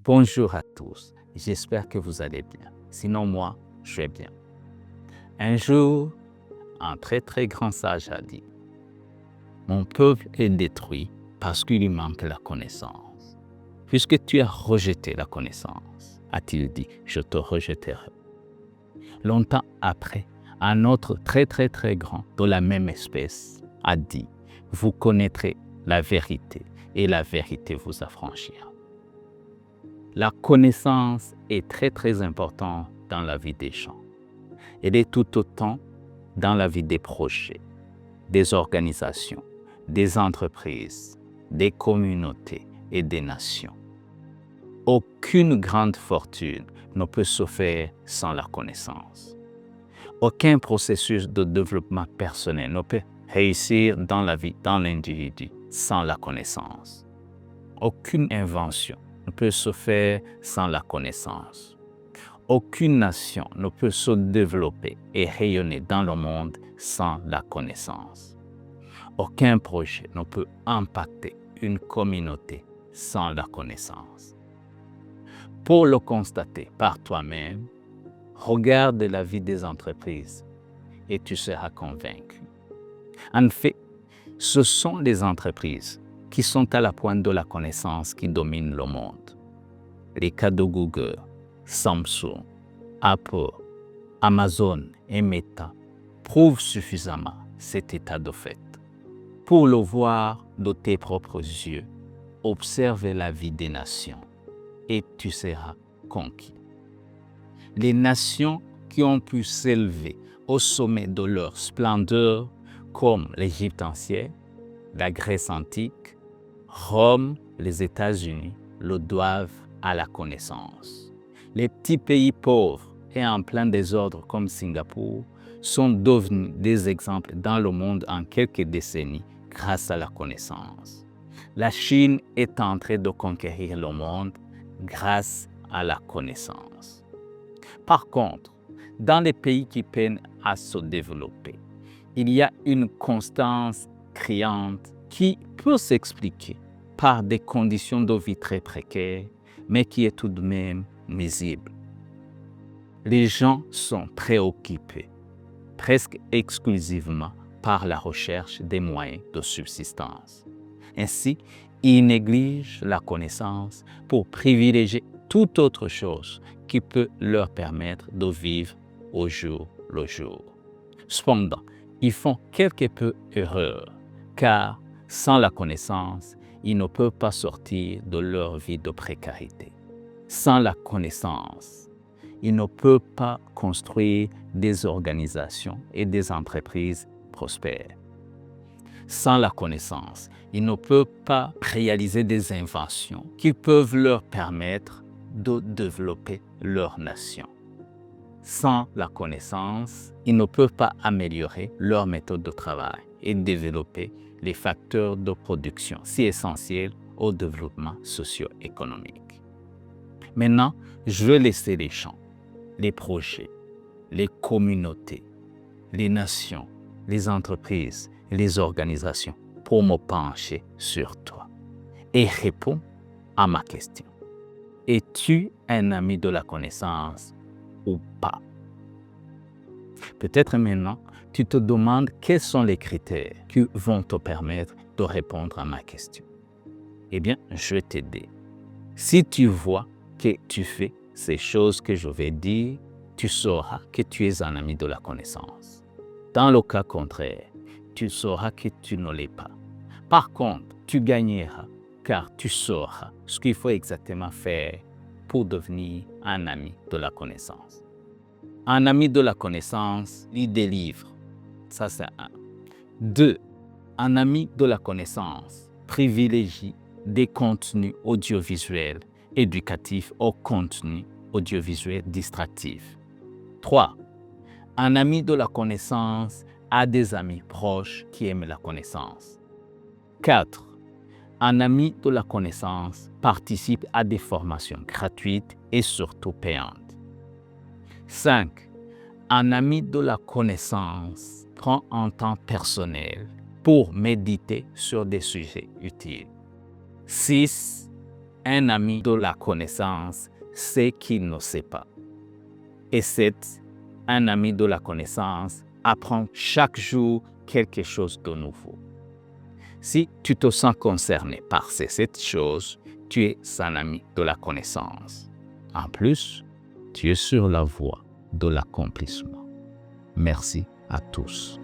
Bonjour à tous, j'espère que vous allez bien. Sinon moi, je vais bien. Un jour, un très grand sage a dit, mon peuple est détruit parce qu'il lui manque la connaissance. Puisque tu as rejeté la connaissance, a-t-il dit, je te rejetterai. Longtemps après, un autre très grand de la même espèce a dit, vous connaîtrez la vérité et la vérité vous affranchira. La connaissance est très importante dans la vie des gens. Elle est tout autant dans la vie des projets, des organisations, des entreprises, des communautés et des nations. Aucune grande fortune ne peut se faire sans la connaissance. Aucun processus de développement personnel ne peut réussir dans la vie, dans l'individu, sans la connaissance. Aucune invention ne peut se faire sans la connaissance. Aucune nation ne peut se développer et rayonner dans le monde sans la connaissance. Aucun projet ne peut impacter une communauté sans la connaissance. Pour le constater par toi-même, regarde la vie des entreprises et tu seras convaincu. En fait, ce sont les entreprises qui sont à la pointe de la connaissance qui dominent le monde. Les cas de Google, Samsung, Apple, Amazon et Meta prouvent suffisamment cet état de fait. Pour le voir de tes propres yeux, observe la vie des nations et tu seras conquis. Les nations qui ont pu s'élever au sommet de leur splendeur, comme l'Égypte ancienne, la Grèce antique, Rome, les États-Unis, le doivent à la connaissance. Les petits pays pauvres et en plein désordre comme Singapour sont devenus des exemples dans le monde en quelques décennies grâce à la connaissance. La Chine est en train de conquérir le monde grâce à la connaissance. Par contre, dans les pays qui peinent à se développer, il y a une constance criante qui peut s'expliquer par des conditions de vie très précaires, mais qui est tout de même visible. Les gens sont préoccupés, presque exclusivement, par la recherche des moyens de subsistance. Ainsi, ils négligent la connaissance pour privilégier toute autre chose qui peut leur permettre de vivre au jour le jour. Cependant, ils font quelque peu erreur, car sans la connaissance, ils ne peuvent pas sortir de leur vie de précarité. Sans la connaissance, ils ne peuvent pas construire des organisations et des entreprises prospères. Sans la connaissance, ils ne peuvent pas réaliser des inventions qui peuvent leur permettre de développer leur nation. Sans la connaissance, ils ne peuvent pas améliorer leur méthode de travail et développer les facteurs de production si essentiels au développement socio-économique. Maintenant, je vais laisser les gens, les projets, les communautés, les nations, les entreprises et les organisations pour me pencher sur toi et répondre à ma question. Es-tu un ami de la connaissance ou pas? Peut-être maintenant, tu te demandes quels sont les critères qui vont te permettre de répondre à ma question. Eh bien, je vais t'aider. Si tu vois que tu fais ces choses que je vais dire, tu sauras que tu es un ami de la connaissance. Dans le cas contraire, tu sauras que tu ne l'es pas. Par contre, tu gagneras car tu sauras ce qu'il faut exactement faire pour devenir un ami de la connaissance. Un ami de la connaissance lit des livres. Ça, c'est un. 2. Un ami de la connaissance privilégie des contenus audiovisuels éducatifs aux contenus audiovisuels distractifs. 3. Un ami de la connaissance a des amis proches qui aiment la connaissance. 4. Un ami de la connaissance participe à des formations gratuites et surtout payantes. 5. Un ami de la connaissance prend un temps personnel pour méditer sur des sujets utiles. 6. Un ami de la connaissance sait qu'il ne sait pas. Et un ami de la connaissance apprend chaque jour quelque chose de nouveau. Si tu te sens concerné par ces 7 choses, tu es un ami de la connaissance. En plus, tu es sur la voie de l'accomplissement. Merci à tous.